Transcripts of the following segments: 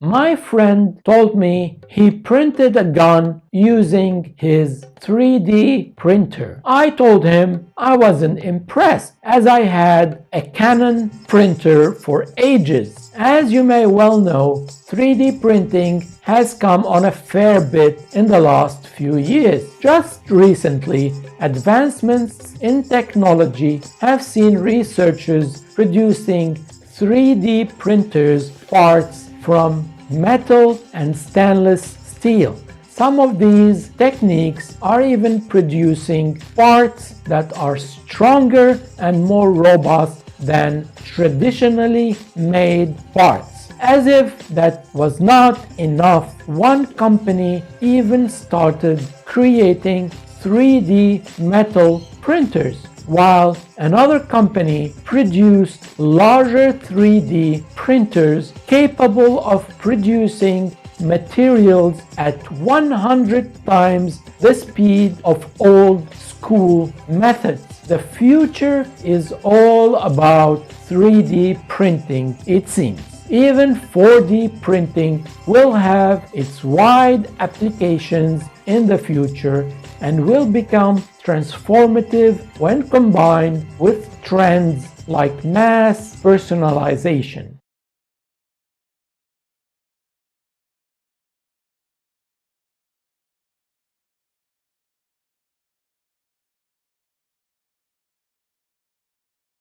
My friend told me he printed a gun using his 3D printer. I told him I wasn't impressed as I had a Canon printer for ages. As you may well know, 3D printing has come on a fair bit in the last few years. Just recently, advancements in technology have seen researchers producing 3D printers parts from metal and stainless steel. Some of these techniques are even producing parts that are stronger and more robust than traditionally made parts. As if that was not enough, one company even started creating 3D metal printers, while another company produced larger 3D printers capable of producing materials at 100 times the speed of old school methods. The future is all about 3D printing, it seems. Even 4D printing will have its wide applications in the future and will become transformative when combined with trends like mass personalization.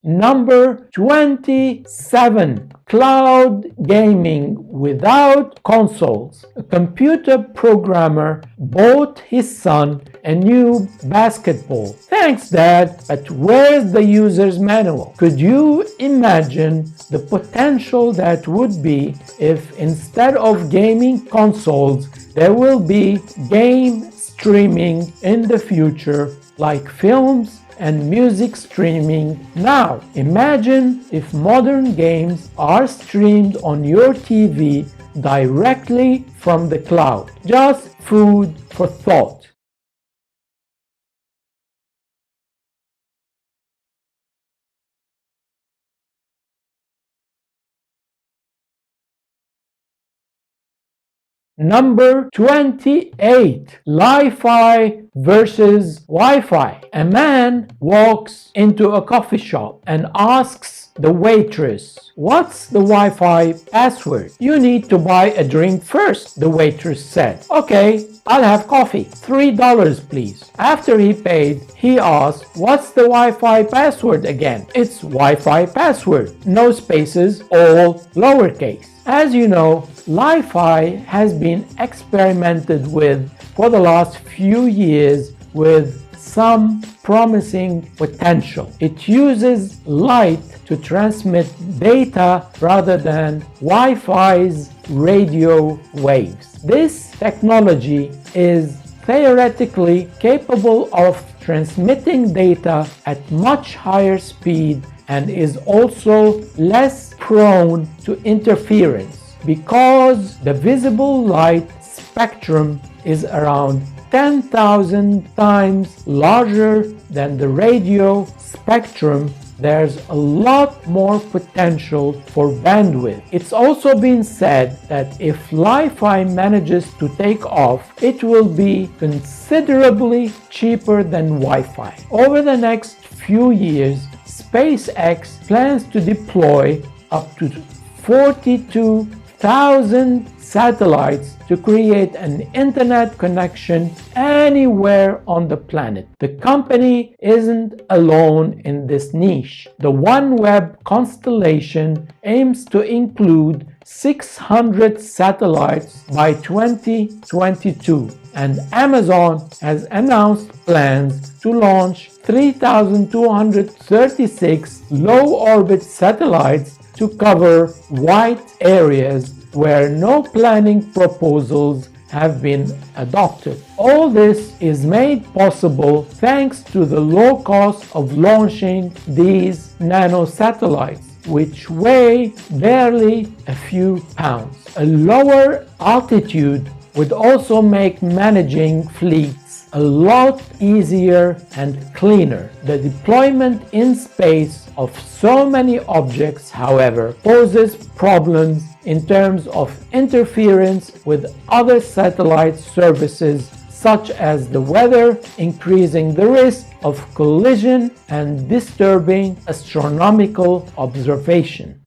Number 27. Cloud gaming without consoles. A computer programmer bought his son a new basketball. Thanks, Dad, but where's the user's manual? Could you imagine the potential that would be if instead of gaming consoles, there will be game streaming in the future, like films and music streaming now? Imagine if modern games are streamed on your TV directly from the cloud. Just food for thought. Number 28. Li-Fi versus Wi-Fi. A man walks into a coffee shop and asks the waitress, "What's the Wi-Fi password?" "You need to buy a drink first," the waitress said. "Okay, I'll have coffee. $3, please." After he paid, he asked, "What's the Wi-Fi password again?" "It's Wi-Fi password. No spaces, all lowercase." As you know, Li-Fi has been experimented with for the last few years with some promising potential. It uses light to transmit data rather than Wi-Fi's radio waves. This technology is theoretically capable of transmitting data at much higher speed and is also less prone to interference because the visible light spectrum is around 10,000 times larger than the radio spectrum. There's a lot more potential for bandwidth. It's also been said that if Li-Fi manages to take off, it will be considerably cheaper than Wi-Fi. Over the next few years, SpaceX plans to deploy up to 42,000 satellites to create an internet connection anywhere on the planet. The company isn't alone in this niche. The OneWeb constellation aims to include 600 satellites by 2022, and Amazon has announced plans to launch 3,236 low-orbit satellites to cover white areas where no planning proposals have been adopted. All this is made possible thanks to the low cost of launching these nanosatellites, which weigh barely a few pounds. A lower altitude would also make managing fleets a lot easier and cleaner. The deployment in space of so many objects, however, poses problems in terms of interference with other satellite services such as the weather, increasing the risk of collision and disturbing astronomical observation.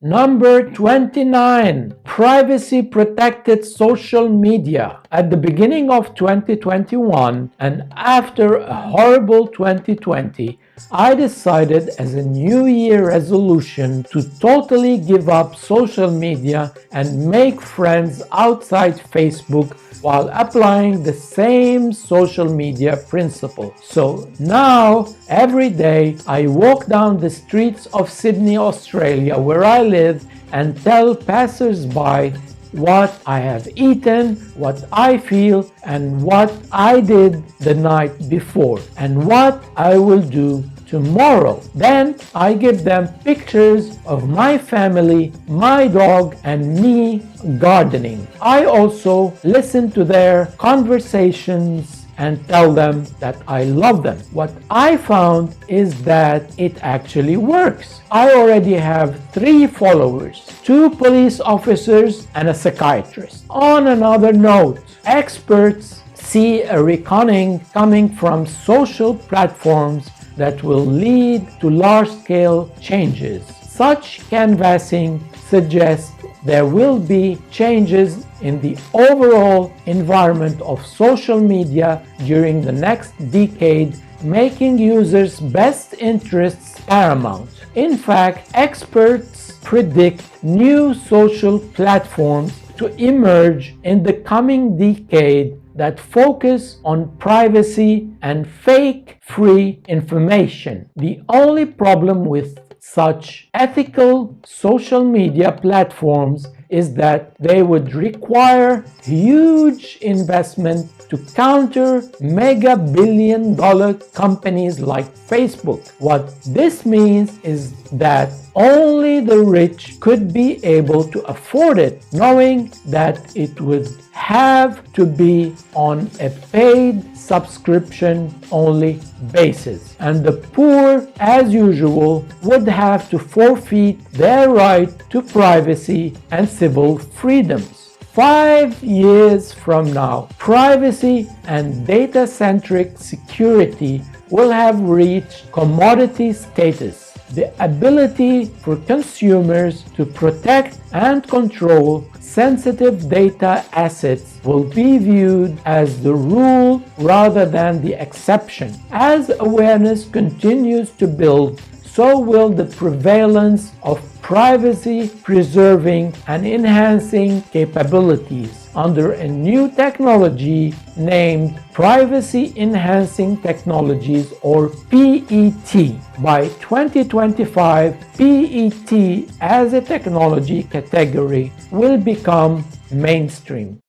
Number 29, privacy-protected social media. At the beginning of 2021 and after a horrible 2020, I decided as a New Year resolution to totally give up social media and make friends outside Facebook while applying the same social media principle. So now, every day, I walk down the streets of Sydney, Australia, where I live, and tell passers-by what I have eaten, what I feel, and what I did the night before, and what I will do tomorrow. Then I give them pictures of my family, my dog, and me gardening. I also listen to their conversations and tell them that I love them. What I found is that it actually works. I already have 3 followers, 2 police officers and a psychiatrist. On another note, experts see a reckoning coming from social platforms that will lead to large-scale changes. Such canvassing suggests there will be changes in the overall environment of social media during the next decade, making users' best interests paramount. In fact, experts predict new social platforms to emerge in the coming decade that focus on privacy and fake-free information. The only problem with such ethical social media platforms is that they would require huge investment to counter mega billion-dollar companies like Facebook. What this means is that only the rich could be able to afford it, knowing that it would have to be on a paid subscription-only basis. And the poor, as usual, would have to forfeit their right to privacy and civil freedoms. 5 years from now, privacy and data-centric security will have reached commodity status. The ability for consumers to protect and control sensitive data assets will be viewed as the rule rather than the exception. As awareness continues to build, so will the prevalence of privacy-preserving and enhancing capabilities under a new technology named Privacy Enhancing Technologies, or PET. By 2025, PET as a technology category will become mainstream.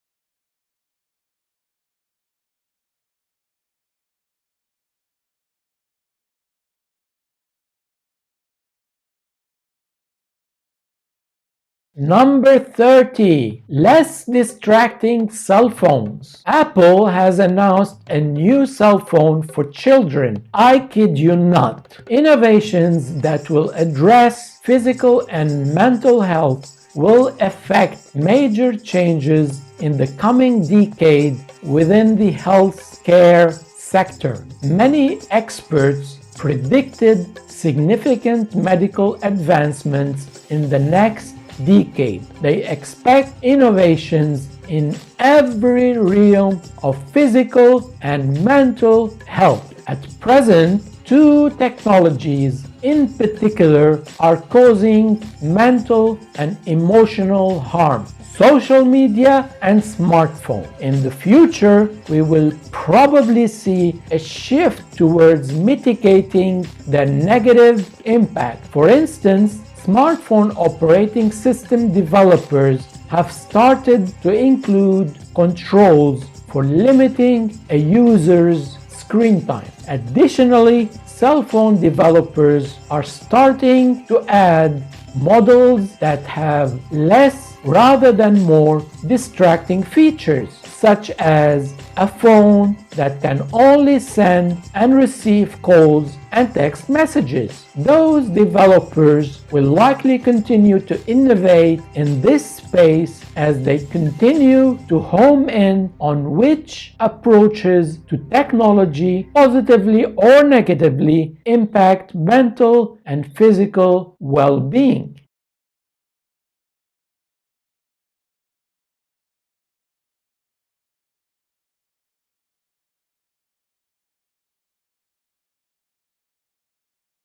Number 30, less distracting cell phones. Apple has announced a new cell phone for children. I kid you not. Innovations that will address physical and mental health will affect major changes in the coming decade within the healthcare sector. Many experts predicted significant medical advancements in the next decade. They expect innovations in every realm of physical and mental health. At present, 2 technologies in particular are causing mental and emotional harm: social media and smartphone. In the future, we will probably see a shift towards mitigating the negative impact. For instance, smartphone operating system developers have started to include controls for limiting a user's screen time. Additionally, cell phone developers are starting to add models that have less rather than more distracting features, such as a phone that can only send and receive calls and text messages. Those developers will likely continue to innovate in this space as they continue to home in on which approaches to technology positively or negatively impact mental and physical well-being.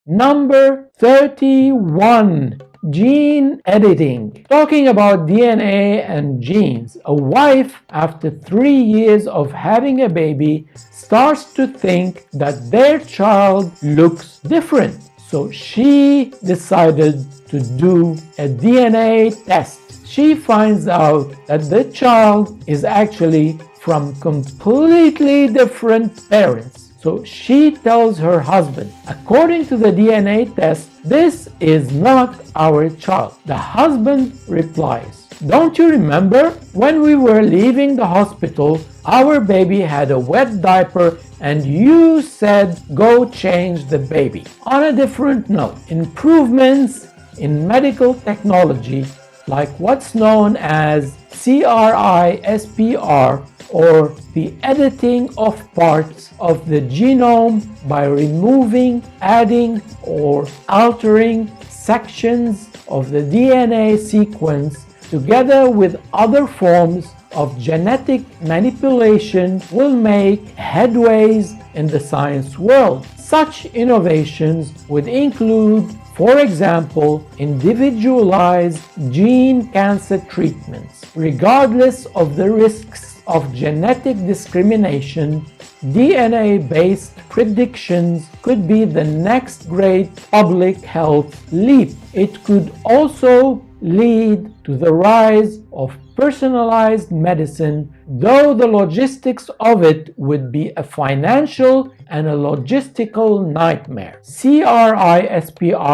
Number 31. Gene editing. Talking about DNA and genes, a wife, after 3 years of having a baby, starts to think that their child looks different. So she decided to do a DNA test. She finds out that the child is actually from completely different parents. So she tells her husband, according to the DNA test, this is not our child. The husband replies, don't you remember when we were leaving the hospital, our baby had a wet diaper and you said go change the baby. On a different note, improvements in medical technology like what's known as CRISPR, or the editing of parts of the genome by removing, adding, or altering sections of the DNA sequence, together with other forms of genetic manipulation, will make headways in the science world. Such innovations would include, for example, individualized gene cancer treatments. Regardless of the risks of genetic discrimination, DNA-based predictions could be the next great public health leap. It could also lead to the rise of personalized medicine, though the logistics of it would be a financial and a logistical nightmare. CRISPR's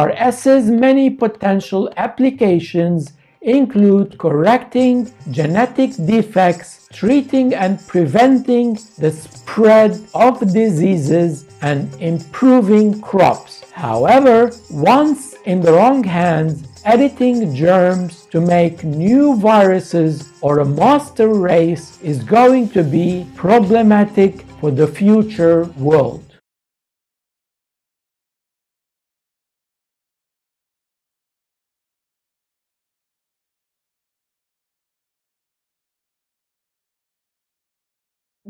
many potential applications include correcting genetic defects, treating and preventing the spread of diseases, and improving crops. However, once in the wrong hands, editing germs to make new viruses or a master race is going to be problematic for the future world.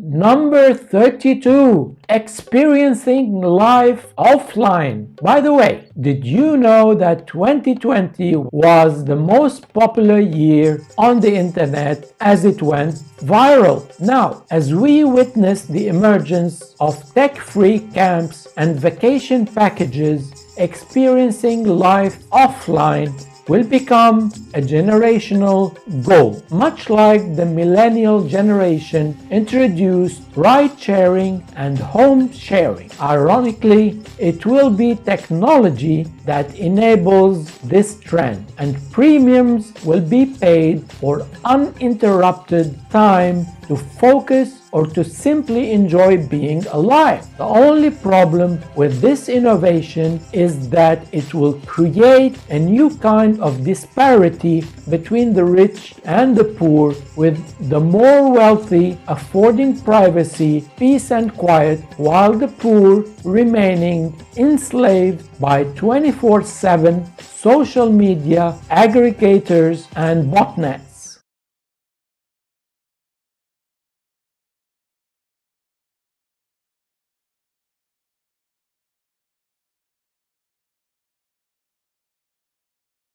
Number 32. Experiencing life offline. By the way, did you know that 2020 was the most popular year on the internet as it went viral? Now, as we witness the emergence of tech-free camps and vacation packages, experiencing life offline will become a generational goal. Much like the millennial generation introduced ride-sharing and home sharing. Ironically, it will be technology that enables this trend, and premiums will be paid for uninterrupted time to focus or to simply enjoy being alive. The only problem with this innovation is that it will create a new kind of disparity between the rich and the poor, with the more wealthy affording privacy, peace and quiet, while the poor remaining enslaved by 24/7 social media aggregators and botnets.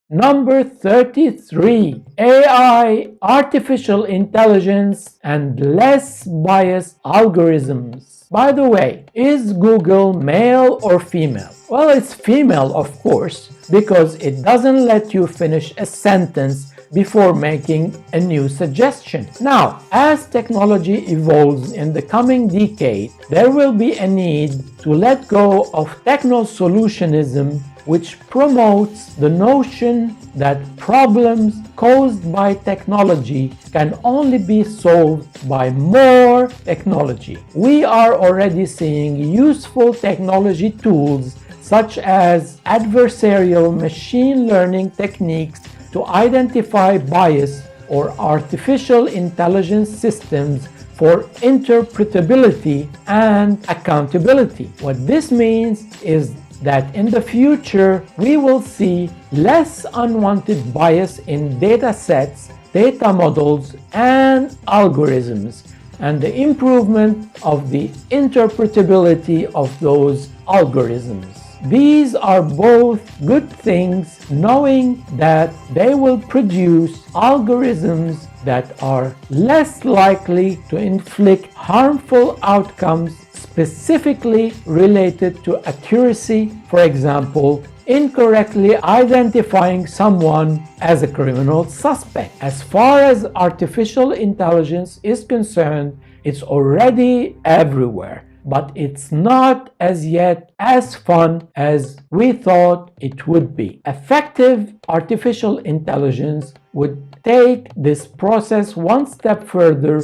Number 33. AI, artificial intelligence, and less biased algorithms. By the way, is Google male or female? Well, it's female, of course, because it doesn't let you finish a sentence before making a new suggestion. Now, as technology evolves in the coming decade, there will be a need to let go of techno-solutionism, which promotes the notion that problems caused by technology can only be solved by more technology. We are already seeing useful technology tools such as adversarial machine learning techniques to identify bias, or artificial intelligence systems for interpretability and accountability. What this means is that in the future we will see less unwanted bias in data sets, data models, and algorithms, and the improvement of the interpretability of those algorithms. These are both good things, knowing that they will produce algorithms that are less likely to inflict harmful outcomes specifically related to accuracy, for example, incorrectly identifying someone as a criminal suspect. As far as artificial intelligence is concerned, it's already everywhere, but it's not as yet as fun as we thought it would be. Effective artificial intelligence would take this process one step further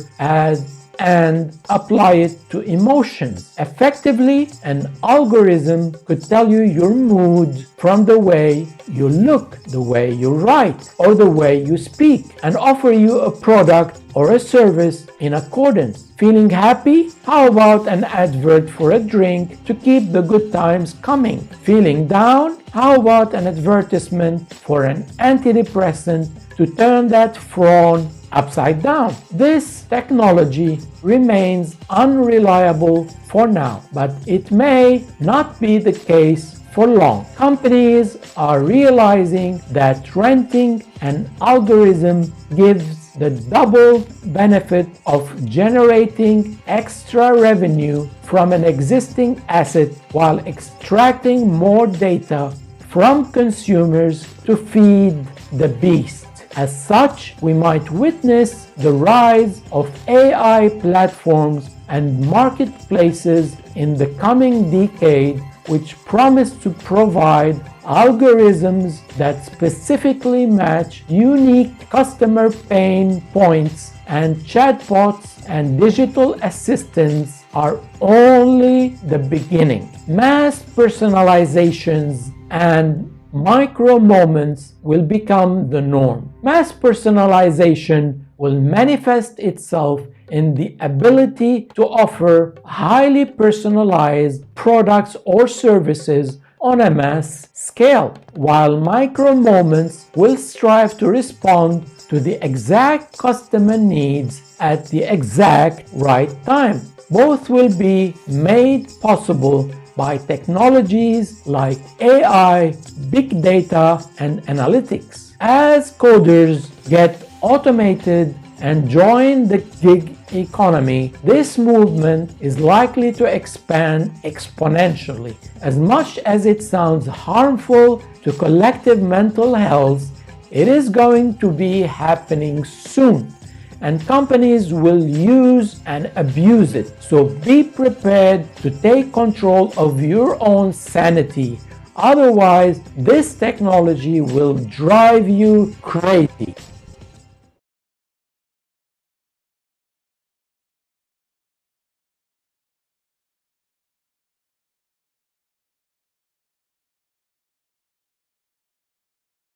and apply it to emotions. Effectively, an algorithm could tell you your mood from the way you look, the way you write, or the way you speak, and offer you a product or a service in accordance. Feeling happy? How about an advert for a drink to keep the good times coming? Feeling down? How about an advertisement for an antidepressant to turn that frown upside down? This technology remains unreliable for now, but it may not be the case for long. Companies are realizing that renting an algorithm gives the double benefit of generating extra revenue from an existing asset while extracting more data from consumers to feed the beast. As such, we might witness the rise of AI platforms and marketplaces in the coming decade, which promise to provide algorithms that specifically match unique customer pain points, and chatbots and digital assistants are only the beginning. Mass personalizations and micro moments will become the norm. Mass personalization will manifest itself in the ability to offer highly personalized products or services on a mass scale, while micro moments will strive to respond to the exact customer needs at the exact right time. Both will be made possible by technologies like AI, big data, and analytics. As coders get automated and join the gig economy, this movement is likely to expand exponentially. As much as it sounds harmful to collective mental health, it is going to be happening soon, and companies will use and abuse it. So be prepared to take control of your own sanity. Otherwise, this technology will drive you crazy.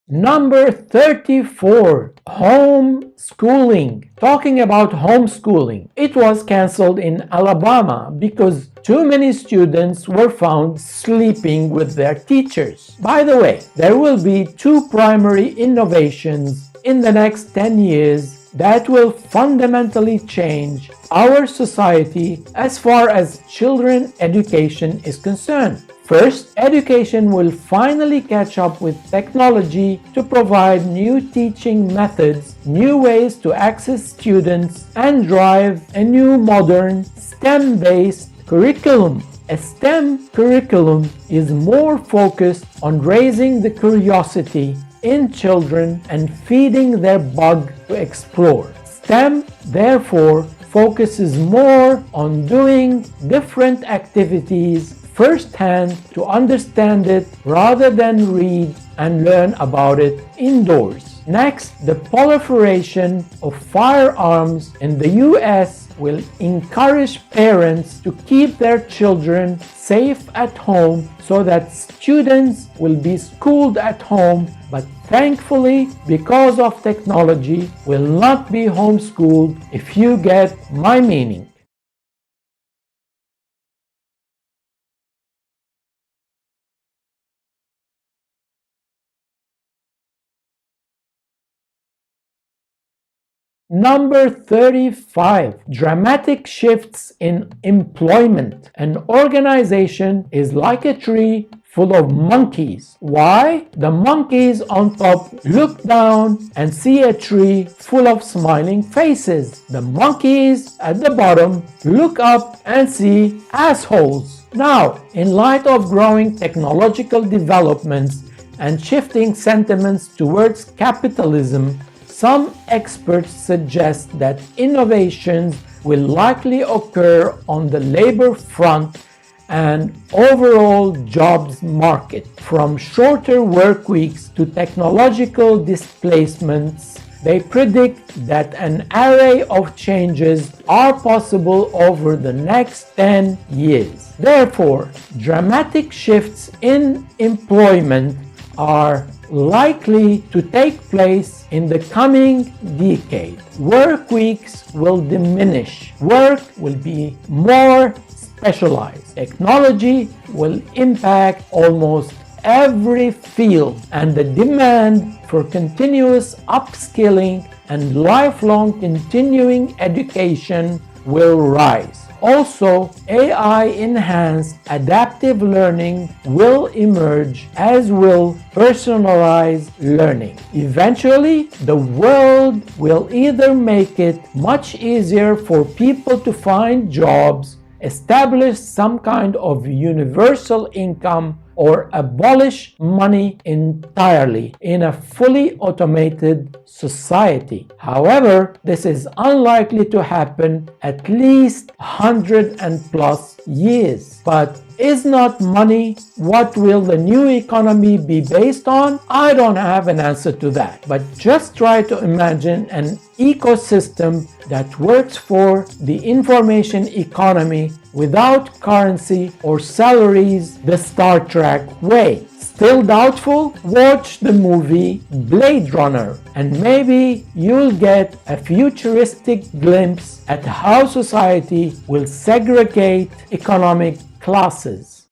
Number 34, homeschooling. Talking about homeschooling, it was canceled in Alabama because too many students were found sleeping with their teachers. By the way, there will be two primary innovations in the next 10 years that will fundamentally change our society as far as children education is concerned. First, education will finally catch up with technology to provide new teaching methods, new ways to access students, and drive a new modern STEM-based curriculum. A STEM curriculum is more focused on raising the curiosity in children and feeding their bug to explore. STEM, therefore, focuses more on doing different activities firsthand to understand it rather than read and learn about it indoors. Next, the proliferation of firearms in the US will encourage parents to keep their children safe at home so that students will be schooled at home, but thankfully, because of technology, will not be homeschooled, if you get my meaning. Number 35, dramatic shifts in employment. An organization is like a tree full of monkeys. Why? The monkeys on top look down and see a tree full of smiling faces. The monkeys at the bottom look up and see assholes. Now, in light of growing technological developments and shifting sentiments towards capitalism, some experts suggest that innovations will likely occur on the labor front and overall jobs market. From shorter work weeks to technological displacements, they predict that an array of changes are possible over the next 10 years. Therefore, dramatic shifts in employment are likely to take place in the coming decade. Work weeks will diminish. Work will be more specialized. Technology will impact almost every field, and the demand for continuous upskilling and lifelong continuing education will rise. Also, AI-enhanced adaptive learning will emerge, as will personalized learning. Eventually, the world will either make it much easier for people to find jobs, establish some kind of universal income, or abolish money entirely in a fully automated society. However, this is unlikely to happen at least 100 and plus years. But is not money what will the new economy be based on? I don't have an answer to that. But just try to imagine an ecosystem that works for the information economy without currency or salaries the Star Trek way. Still doubtful? Watch the movie Blade Runner and maybe you'll get a futuristic glimpse at how society will segregate economic classes.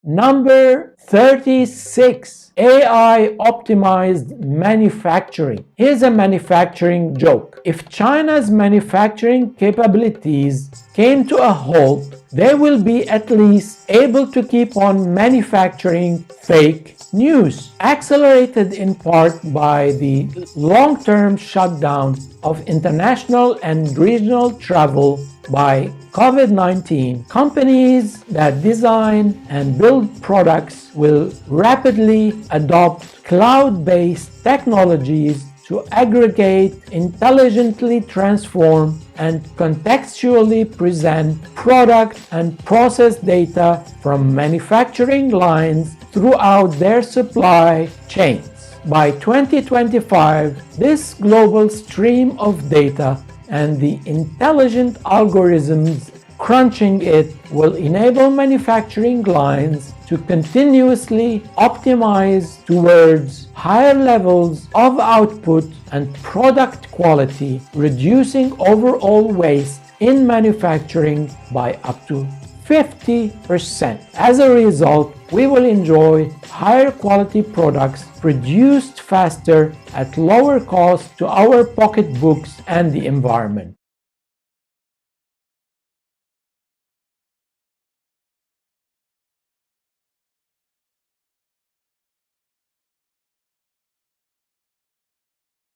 Number 36, AI optimized manufacturing. Here's a manufacturing joke. If China's manufacturing capabilities came to a halt, they will be at least able to keep on manufacturing fake news, accelerated in part by the long-term shutdown of international and regional travel by COVID-19. Companies that design and build products will rapidly adopt cloud-based technologies to aggregate, intelligently transform, and contextually present product and process data from manufacturing lines throughout their supply chains. By 2025, this global stream of data and the intelligent algorithms crunching it will enable manufacturing lines to continuously optimize towards higher levels of output and product quality, reducing overall waste in manufacturing by up to 50%. As a result, we will enjoy higher quality products produced faster at lower cost to our pocketbooks and the environment.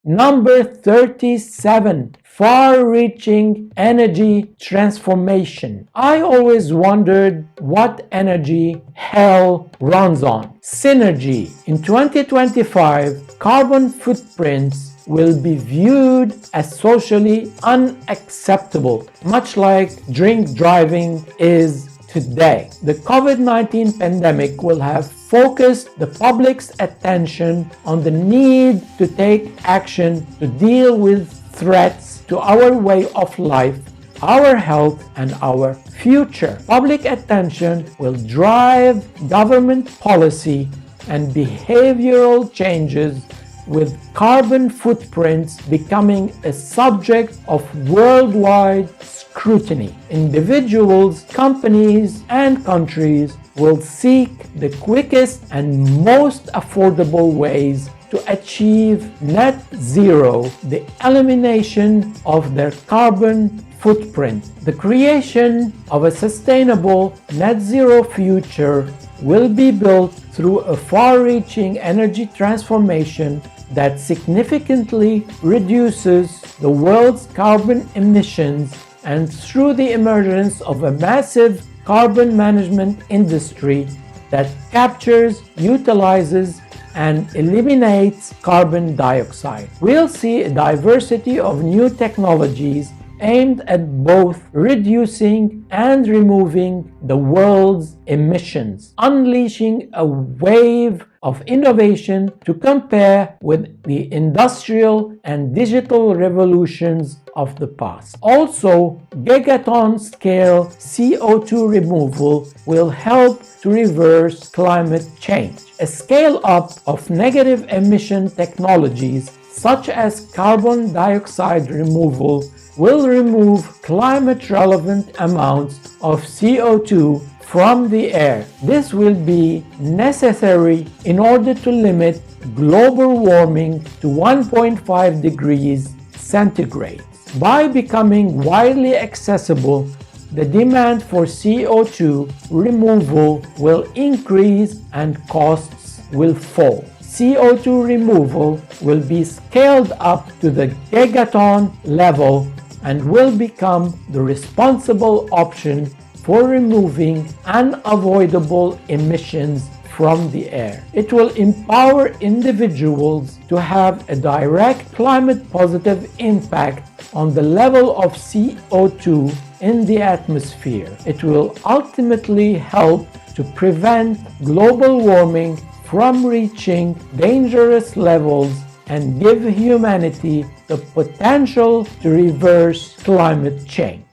Number 37. Far-reaching energy transformation. I always wondered what energy hell runs on. Synergy. In 2025, carbon footprints will be viewed as socially unacceptable, much like drink driving is today. The COVID-19 pandemic will have focused the public's attention on the need to take action to deal with threats to our way of life, our health, and our future. Public attention will drive government policy and behavioral changes, with carbon footprints becoming a subject of worldwide scrutiny. Individuals, companies, and countries will seek the quickest and most affordable ways to achieve net zero, the elimination of their carbon footprint. The creation of a sustainable net zero future will be built through a far-reaching energy transformation that significantly reduces the world's carbon emissions, and through the emergence of a massive carbon management industry that captures, utilizes, and eliminates carbon dioxide. We'll see a diversity of new technologies aimed at both reducing and removing the world's emissions, unleashing a wave of innovation to compare with the industrial and digital revolutions of the past. Also, gigaton-scale CO2 removal will help to reverse climate change. A scale-up of negative emission technologies such as carbon dioxide removal will remove climate-relevant amounts of CO2 from the air. This will be necessary in order to limit global warming to 1.5 degrees centigrade. By becoming widely accessible, the demand for CO2 removal will increase and costs will fall. CO2 removal will be scaled up to the gigaton level and will become the responsible option for removing unavoidable emissions from the air. It will empower individuals to have a direct climate-positive impact on the level of CO2 in the atmosphere. It will ultimately help to prevent global warming from reaching dangerous levels and give humanity the potential to reverse climate change.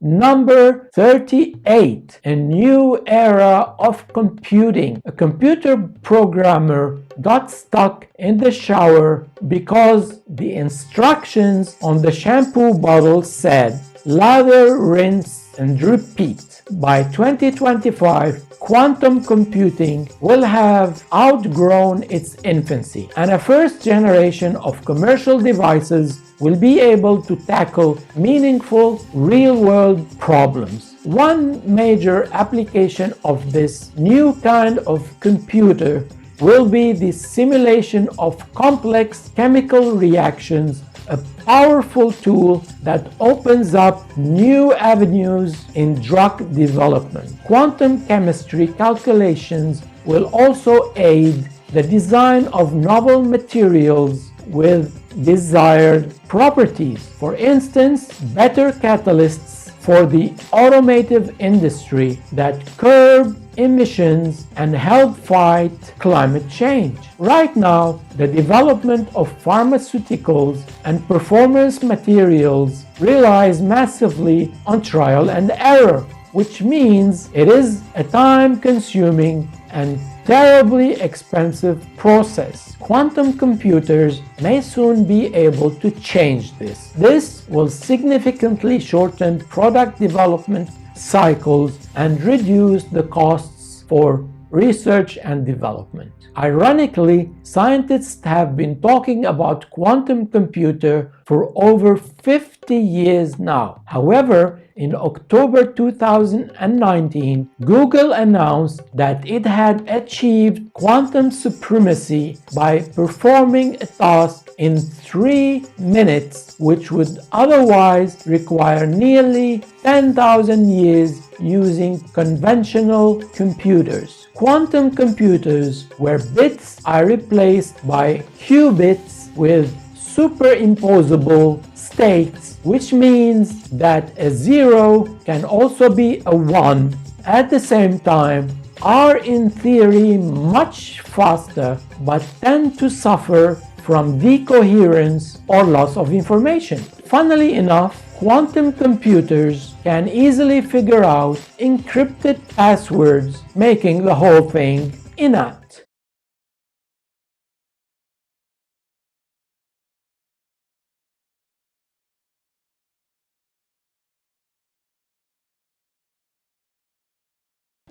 Number 38, a new era of computing. A computer programmer got stuck in the shower because the instructions on the shampoo bottle said lather, rinse, and repeat. By 2025, quantum computing will have outgrown its infancy, and a first generation of commercial devices will be able to tackle meaningful real-world problems. One major application of this new kind of computer will be the simulation of complex chemical reactions, a powerful tool that opens up new avenues in drug development. Quantum chemistry calculations will also aid the design of novel materials with desired properties. For instance, better catalysts for the automotive industry that curb emissions and help fight climate change. Right now, the development of pharmaceuticals and performance materials relies massively on trial and error, which means it is a time-consuming and terribly expensive process. Quantum computers may soon be able to change this. This will significantly shorten product development cycles and reduce the costs for research and development. Ironically, scientists have been talking about quantum computer for over 50 years now. However, in October 2019, Google announced that it had achieved quantum supremacy by performing a task in 3 minutes, which would otherwise require nearly 10,000 years using conventional computers. Quantum computers, where bits are replaced by qubits with superimposable states, which means that a 0 can also be a 1 at the same time, are in theory much faster but tend to suffer from decoherence or loss of information. Funnily enough, quantum computers can easily figure out encrypted passwords, making the whole thing inapt.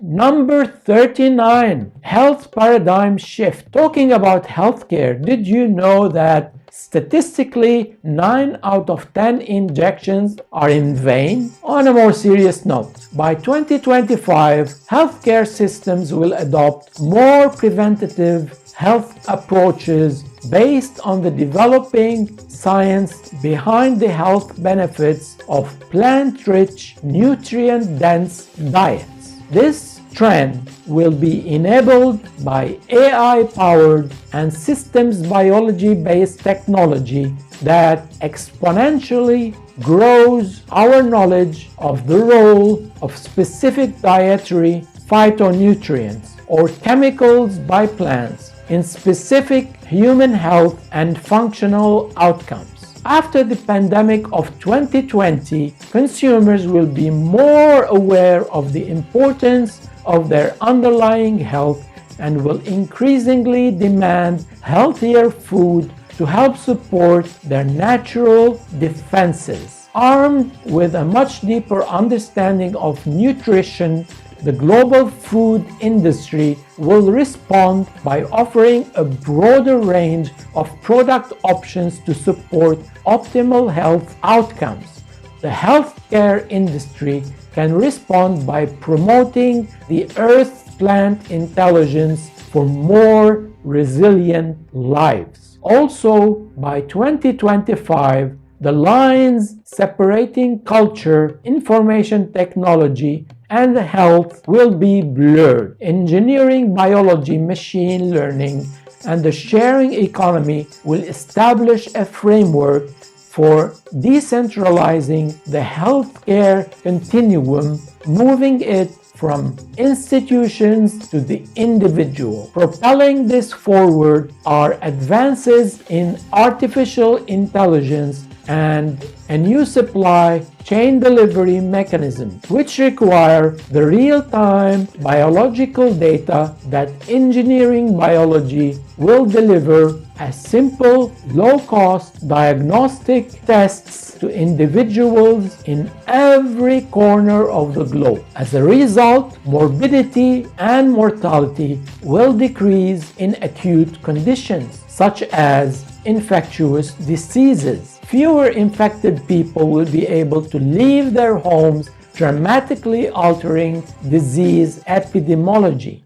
Number 39, health paradigm shift. Talking about healthcare, did you know that statistically 9 out of 10 injections are in vain? On a more serious note, by 2025, healthcare systems will adopt more preventative health approaches based on the developing science behind the health benefits of plant-rich, nutrient-dense diets. This trend will be enabled by AI-powered and systems biology-based technology that exponentially grows our knowledge of the role of specific dietary phytonutrients or chemicals by plants in specific human health and functional outcomes. After the pandemic of 2020, consumers will be more aware of the importance of their underlying health and will increasingly demand healthier food to help support their natural defenses. Armed with a much deeper understanding of nutrition, the global food industry will respond by offering a broader range of product options to support optimal health outcomes. The healthcare industry can respond by promoting the Earth's plant intelligence for more resilient lives. Also, by 2025, the lines separating culture, information technology, and health will be blurred. Engineering, biology, machine learning, and the sharing economy will establish a framework for decentralizing the healthcare continuum, moving it from institutions to the individual. Propelling this forward are advances in artificial intelligence and a new supply chain delivery mechanism, which require the real-time biological data that engineering biology will deliver as simple, low-cost diagnostic tests to individuals in every corner of the globe. As a result, morbidity and mortality will decrease in acute conditions, such as infectious diseases. Fewer infected people will be able to leave their homes, dramatically altering disease epidemiology.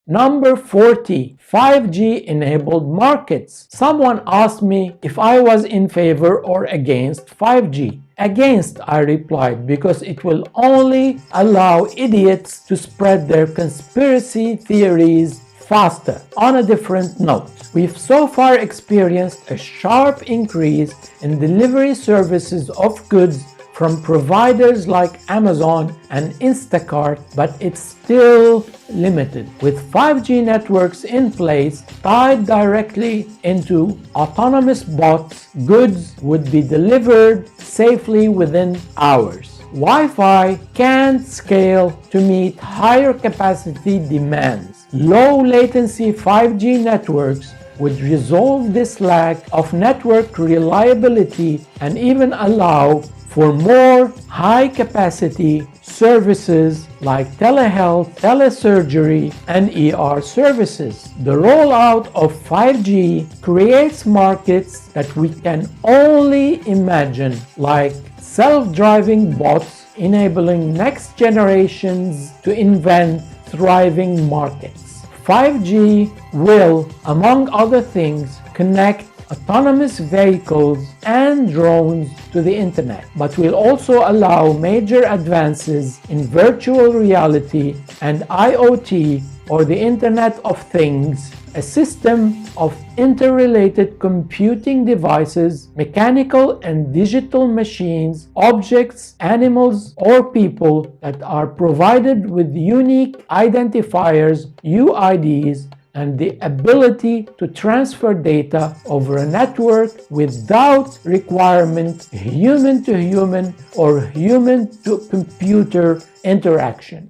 Number 40, 5G enabled markets. Someone asked me if I was in favor or against 5G. Against, I replied, because it will only allow idiots to spread their conspiracy theories faster. On a different note, we've so far experienced a sharp increase in delivery services of goods from providers like Amazon and Instacart, but it's still limited. With 5G networks in place tied directly into autonomous bots, goods would be delivered safely within hours. Wi-Fi can't scale to meet higher capacity demands. Low latency 5G networks would resolve this lack of network reliability and even allow for more high-capacity services like telehealth, telesurgery, and ER services. The rollout of 5G creates markets that we can only imagine, like self-driving bots enabling next generations to invent thriving markets. 5G will, among other things, connect autonomous vehicles and drones to the internet, but will also allow major advances in virtual reality and IoT, or the Internet of Things, a system of interrelated computing devices, mechanical and digital machines, objects, animals, or people that are provided with unique identifiers, UIDs, and the ability to transfer data over a network without requirement human-to-human or human-to-computer interaction.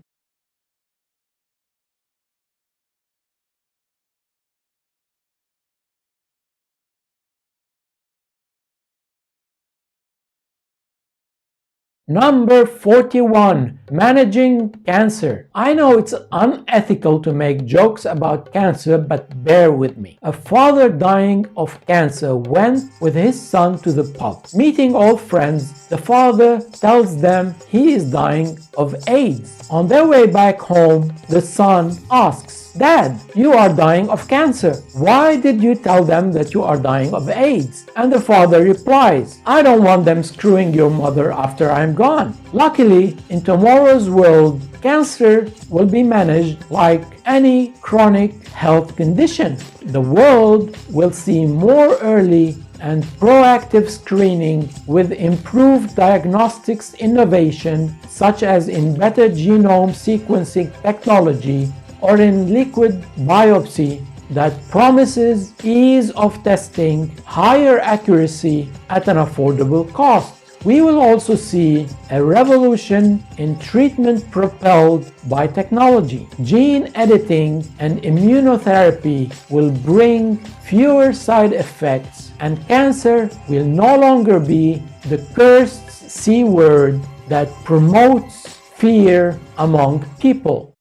Number 41, managing cancer. I know it's unethical to make jokes about cancer, but bear with me. A father dying of cancer went with his son to the pub. Meeting old friends, the father tells them he is dying of AIDS. On their way back home, the son asks, "Dad, you are dying of cancer. Why did you tell them that you are dying of AIDS?" And the father replies, "I don't want them screwing your mother after I'm gone." Luckily, in tomorrow's world, cancer will be managed like any chronic health condition. The world will see more early and proactive screening with improved diagnostics innovation, such as in better genome sequencing technology or in liquid biopsy that promises ease of testing, higher accuracy at an affordable cost. We will also see a revolution in treatment propelled by technology. Gene editing and immunotherapy will bring fewer side effects, and cancer will no longer be the cursed C word that promotes fear among people.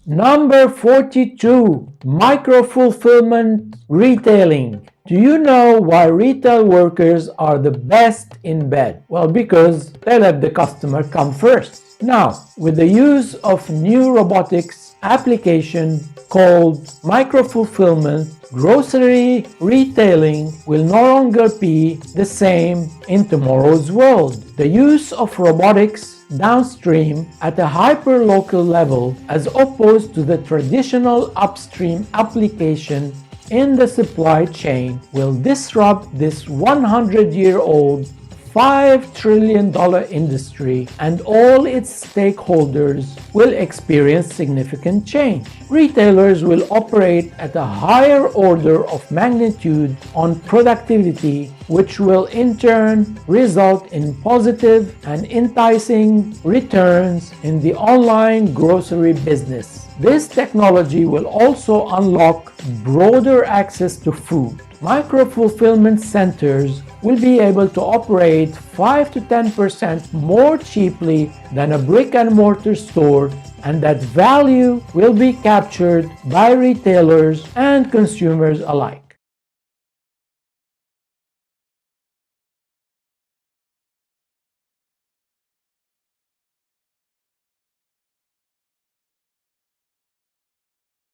Number 42, micro-fulfillment retailing. Do you know why retail workers are the best in bed? Well, because they let the customer come first. Now, with the use of new robotics application called micro-fulfillment, grocery retailing will no longer be the same in tomorrow's world. The use of robotics downstream at a hyperlocal level, as opposed to the traditional upstream application in the supply chain, will disrupt this 100-year-old $5 trillion industry, and all its stakeholders will experience significant change. Retailers will operate at a higher order of magnitude on productivity, which will in turn result in positive and enticing returns in the online grocery business. This technology will also unlock broader access to food. Micro-fulfillment centers will be able to operate 5 to 10% more cheaply than a brick-and-mortar store, and that value will be captured by retailers and consumers alike.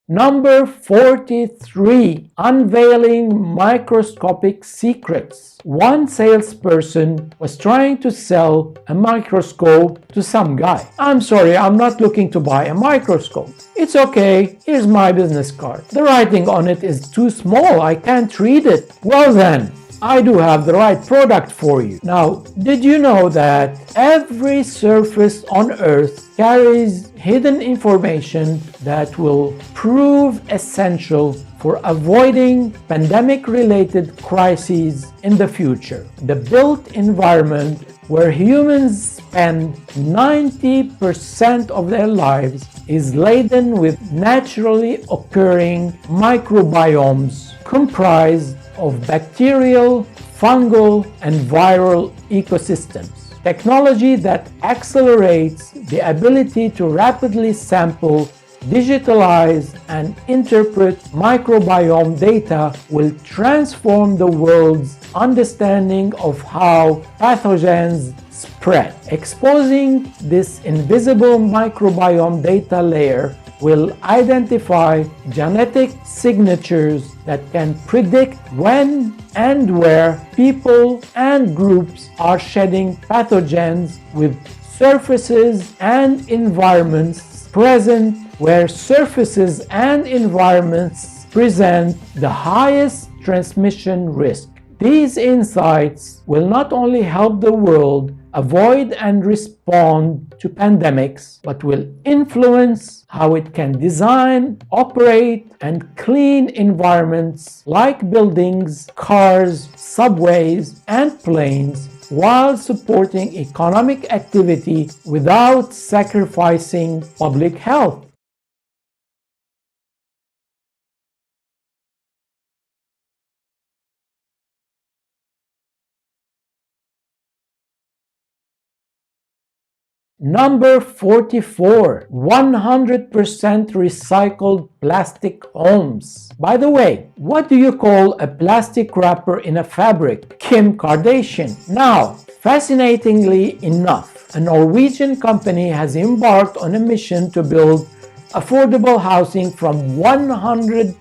Number 43, unveiling microscopic secrets. One salesperson was trying to sell a microscope to some guy. "I'm sorry, I'm not looking to buy a microscope." "It's okay, here's my business card. The writing on it is too small, I can't read it." "Well then, I do have the right product for you. Now, did you know that every surface on Earth carries hidden information that will prove essential for avoiding pandemic-related crises in the future? The built environment where humans spend 90% of their lives is laden with naturally occurring microbiomes comprised of bacterial, fungal, and viral ecosystems. Technology that accelerates the ability to rapidly sample, digitalize, and interpret microbiome data will transform the world's understanding of how pathogens spread. Exposing this invisible microbiome data layer will identify genetic signatures that can predict when and where people and groups are shedding pathogens with surfaces and environments present where surfaces and environments present the highest transmission risk. These insights will not only help the world avoid and respond to pandemics, but will influence how it can design, operate, and clean environments like buildings, cars, subways, and planes, while supporting economic activity without sacrificing public health. Number 44, 100% recycled plastic homes. By the way, what do you call a plastic wrapper in a fabric? Kim Kardashian. Now, fascinatingly enough, a Norwegian company has embarked on a mission to build affordable housing from 100%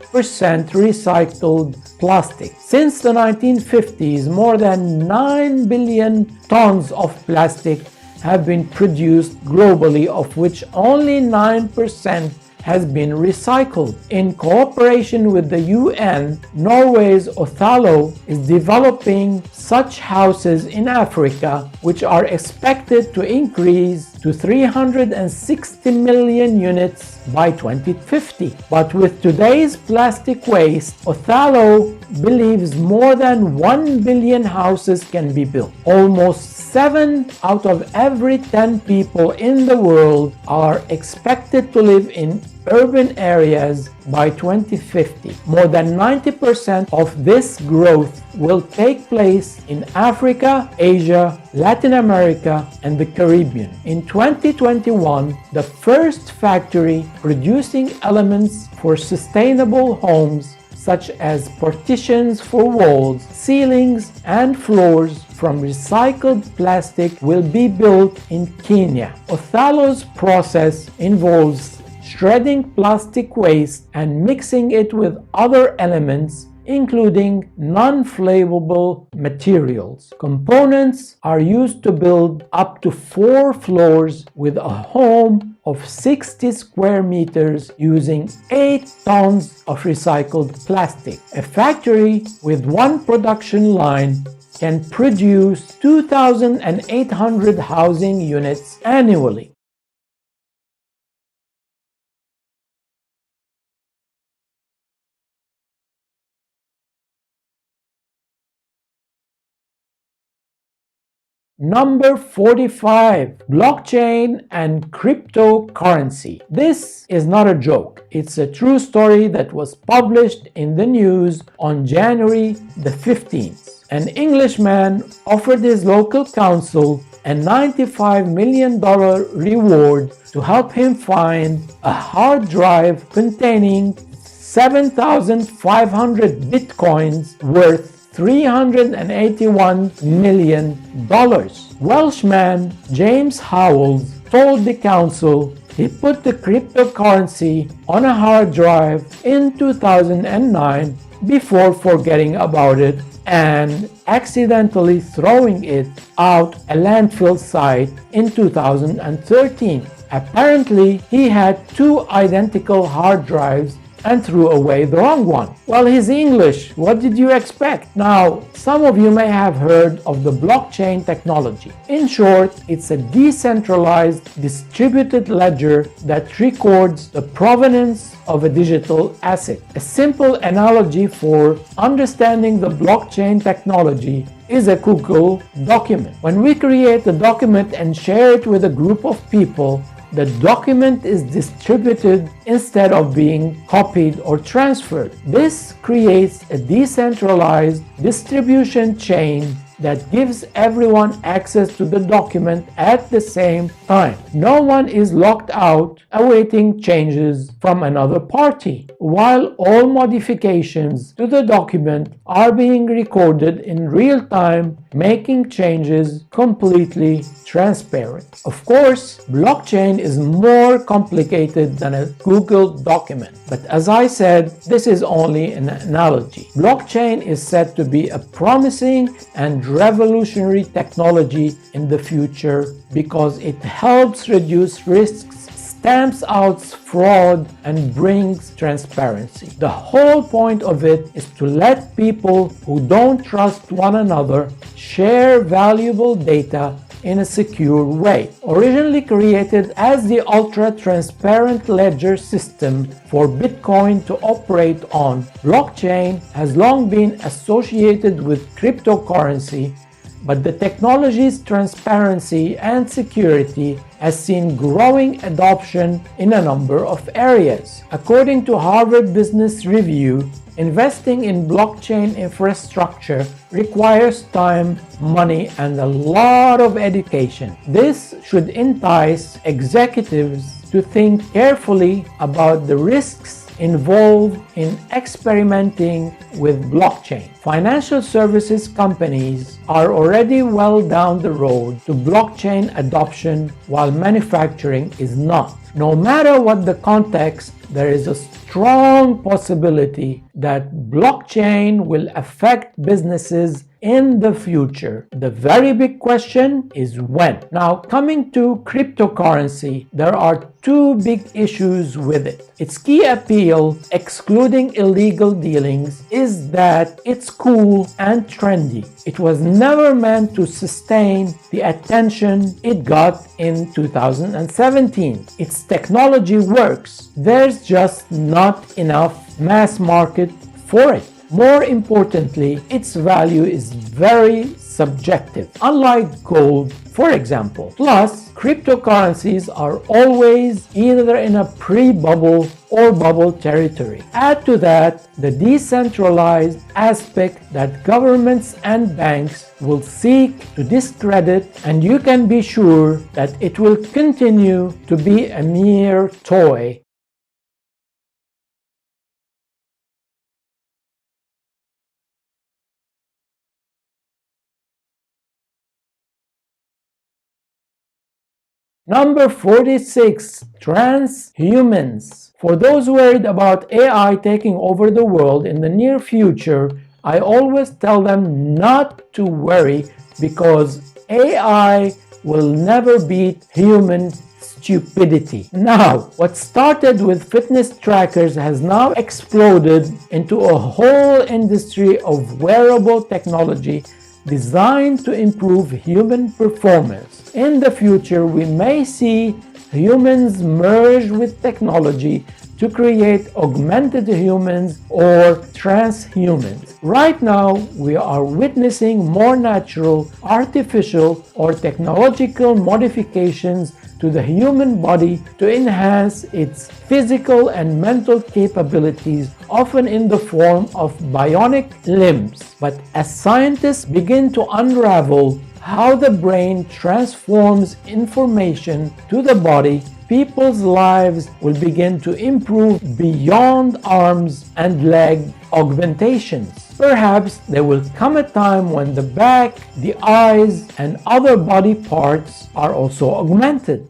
recycled plastic. Since the 1950s, more than 9 billion tons of plastic have been produced globally, of which only 9% has been recycled. In cooperation with the UN, Norway's Othello is developing such houses in Africa, which are expected to increase to 360 million units by 2050. But with today's plastic waste, Othello believes more than 1 billion houses can be built. Almost 7 out of every 10 people in the world are expected to live in urban areas by 2050. More than 90% of this growth will take place in Africa, Asia, Latin America, and the Caribbean. In 2021, the first factory producing elements for sustainable homes, such as partitions for walls, ceilings, and floors from recycled plastic, will be built in Kenya. Othello's process involves shredding plastic waste and mixing it with other elements, including non-flammable materials. Components are used to build up to 4 floors with a home of 60 square meters using 8 tons of recycled plastic. A factory with one production line can produce 2,800 housing units annually. Number 45, blockchain and cryptocurrency. This is not a joke. It's a true story that was published in the news on January the 15th. An Englishman offered his local council a $95 million reward to help him find a hard drive containing 7,500 bitcoins worth $381 million. Welshman James Howells told the council he put the cryptocurrency on a hard drive in 2009 before forgetting about it and accidentally throwing it out a landfill site in 2013. Apparently, he had 2 identical hard drives and threw away the wrong one. Well, he's English. What did you expect? Now, some of you may have heard of the blockchain technology. In short, it's a decentralized, distributed ledger that records the provenance of a digital asset. A simple analogy for understanding the blockchain technology is a Google document. When we create a document and share it with a group of people, the document is distributed instead of being copied or transferred. This creates a decentralized distribution chain that gives everyone access to the document at the same time. No one is locked out awaiting changes from another party, while all modifications to the document are being recorded in real time, making changes completely transparent. Of course, blockchain is more complicated than a Google document, but as I said, this is only an analogy. Blockchain is said to be a promising and revolutionary technology in the future because it helps reduce risks, stamps out fraud, and brings transparency. The whole point of it is to let people who don't trust one another share valuable data in a secure way. Originally created as the ultra-transparent ledger system for Bitcoin to operate on, blockchain has long been associated with cryptocurrency, but the technology's transparency and security has seen growing adoption in a number of areas. According to Harvard Business Review, investing in blockchain infrastructure requires time, money, and a lot of education. This should entice executives to think carefully about the risks involved in experimenting with blockchain. Financial services companies are already well down the road to blockchain adoption, while manufacturing is not. No matter what the context, there is a strong possibility that blockchain will affect businesses in the future. The very big question is when. Now, coming to cryptocurrency, there are two big issues with it. Its key appeal, excluding illegal dealings, is that it's cool and trendy. It was never meant to sustain the attention it got in 2017. Its technology works. There's just not enough mass market for it. More importantly, its value is very subjective, unlike gold, for example. Plus, cryptocurrencies are always either in a pre-bubble or bubble territory. Add to that the decentralized aspect that governments and banks will seek to discredit, and you can be sure that it will continue to be a mere toy. Number 46, transhumans. For those worried about AI taking over the world in the near future, I always tell them not to worry because AI will never beat human stupidity. Now, what started with fitness trackers has now exploded into a whole industry of wearable technology designed to improve human performance. In the future, we may see humans merge with technology to create augmented humans or transhumans. Right now, we are witnessing more natural, artificial, or technological modifications to the human body to enhance its physical and mental capabilities, often in the form of bionic limbs. But as scientists begin to unravel how the brain transforms information to the body, people's lives will begin to improve beyond arms and leg augmentations. Perhaps there will come a time when the back, the eyes, and other body parts are also augmented.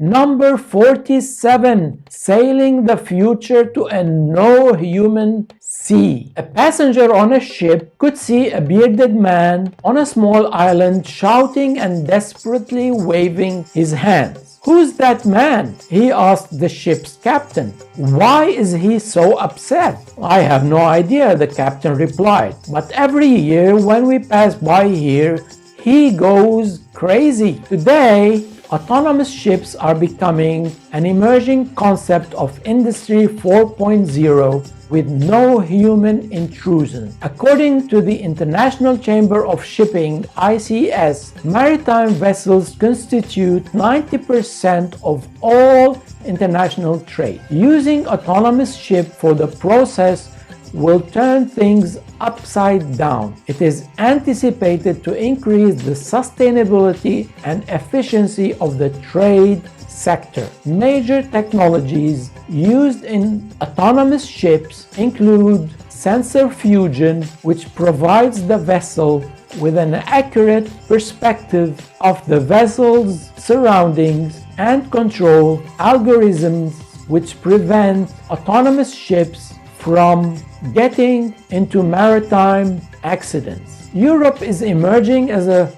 Number 47, sailing the future to a no human sea. A passenger on a ship could see a bearded man on a small island shouting and desperately waving his hands. Who's that man? He asked the ship's captain. Why is he so upset? I have no idea, the captain replied. But every year when we pass by here, he goes crazy. Today, autonomous ships are becoming an emerging concept of Industry 4.0 with no human intrusion. According to the International Chamber of Shipping (ICS), maritime vessels constitute 90% of all international trade. Using autonomous ship for the process will turn things upside down. It is anticipated to increase the sustainability and efficiency of the trade sector. Major technologies used in autonomous ships include sensor fusion, which provides the vessel with an accurate perspective of the vessel's surroundings, and control algorithms which prevent autonomous ships from getting into maritime accidents. Europe is emerging as a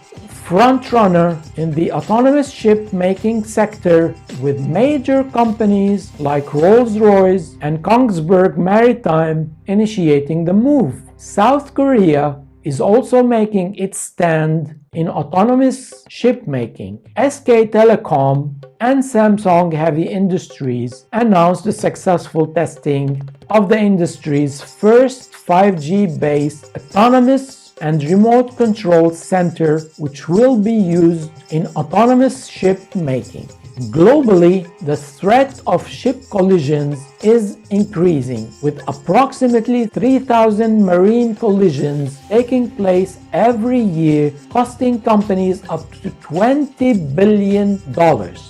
frontrunner in the autonomous ship-making sector, with major companies like Rolls-Royce and Kongsberg Maritime initiating the move. South Korea is also making its stand in autonomous shipmaking. SK Telecom and Samsung Heavy Industries announced the successful testing of the industry's first 5G-based autonomous and remote control center, which will be used in autonomous ship making. Globally, the threat of ship collisions is increasing, with approximately 3,000 marine collisions taking place every year, costing companies up to $20 billion.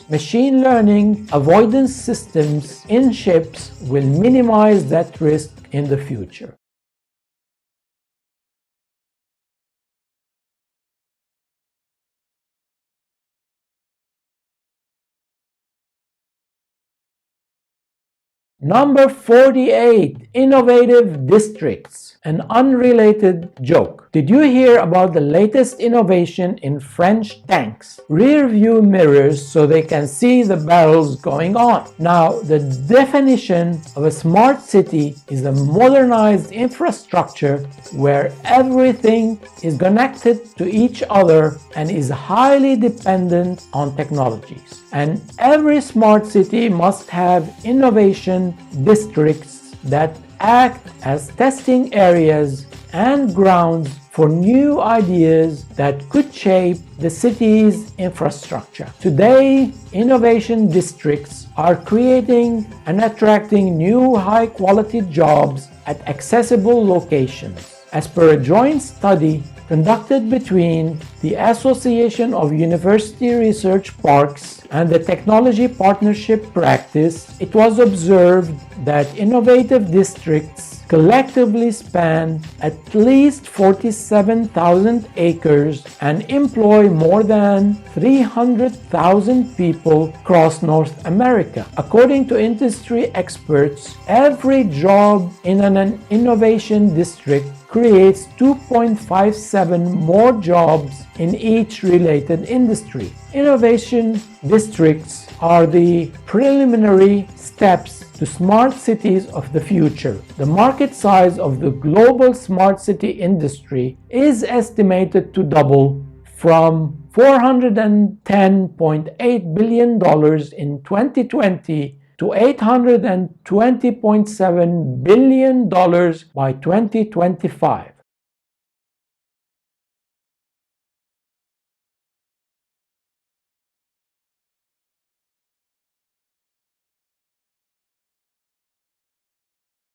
Machine learning avoidance systems in ships will minimize that risk in the future. Number 48, innovative districts. An unrelated joke. Did you hear about the latest innovation in French tanks? Rear view mirrors so they can see the barrels going on. Now, the definition of a smart city is a modernized infrastructure where everything is connected to each other and is highly dependent on technologies. And every smart city must have innovation districts that act as testing areas and grounds for new ideas that could shape the city's infrastructure. Today, innovation districts are creating and attracting new high-quality jobs at accessible locations. As per a joint study conducted between the Association of University Research Parks and the Technology Partnership Practice, it was observed that innovative districts collectively span at least 47,000 acres and employ more than 300,000 people across North America. According to industry experts, every job in an innovation district creates 2.57 more jobs in each related industry. Innovation districts are the preliminary steps to smart cities of the future. The market size of the global smart city industry is estimated to double from $410.8 billion in 2020 to $820.7 billion by 2025.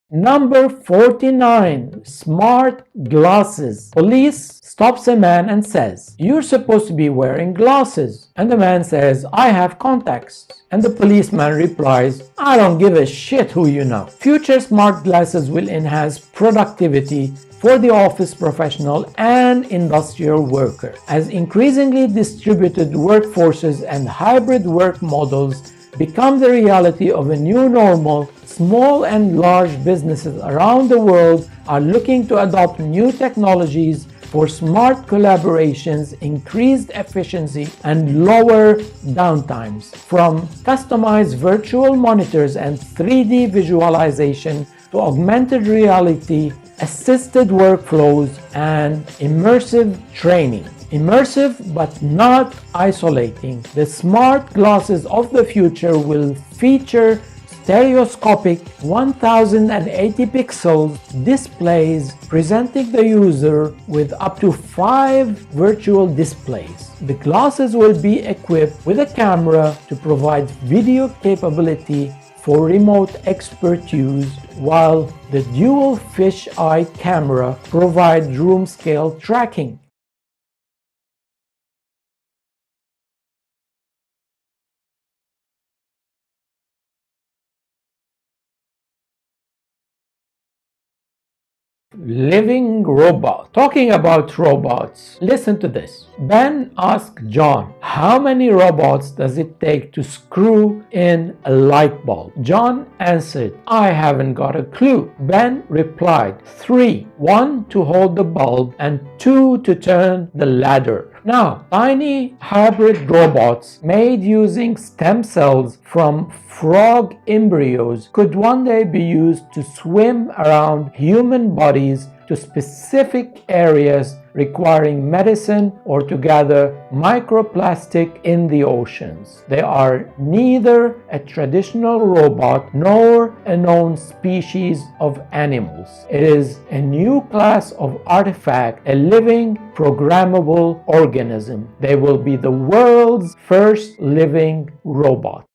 Number 49, smart glasses. Police stops a man and says, "You're supposed to be wearing glasses." And the man says, "I have contacts." And the policeman replies, "I don't give a shit who you know." Future smart glasses will enhance productivity for the office professional and industrial worker. As increasingly distributed workforces and hybrid work models become the reality of a new normal, small and large businesses around the world are looking to adopt new technologies for smart collaborations, increased efficiency, and lower downtimes. From customized virtual monitors and 3D visualization to augmented reality, assisted workflows, and immersive training. Immersive but not isolating. The smart glasses of the future will feature stereoscopic 1080 pixels displays presenting the user with up to 5 virtual displays. The glasses will be equipped with a camera to provide video capability for remote expert use, while the dual fisheye camera provides room scale tracking. Living robot. Talking about robots, listen to this. Ben asked John, how many robots does it take to screw in a light bulb? John answered, I haven't got a clue. Ben replied, 3. 1 to hold the bulb and 2 to turn the ladder. Now, tiny hybrid robots made using stem cells from frog embryos could one day be used to swim around human bodies to specific areas requiring medicine or to gather microplastic in the oceans. They are neither a traditional robot nor a known species of animals. It is a new class of artifact, a living, programmable organism. They will be the world's first living robot.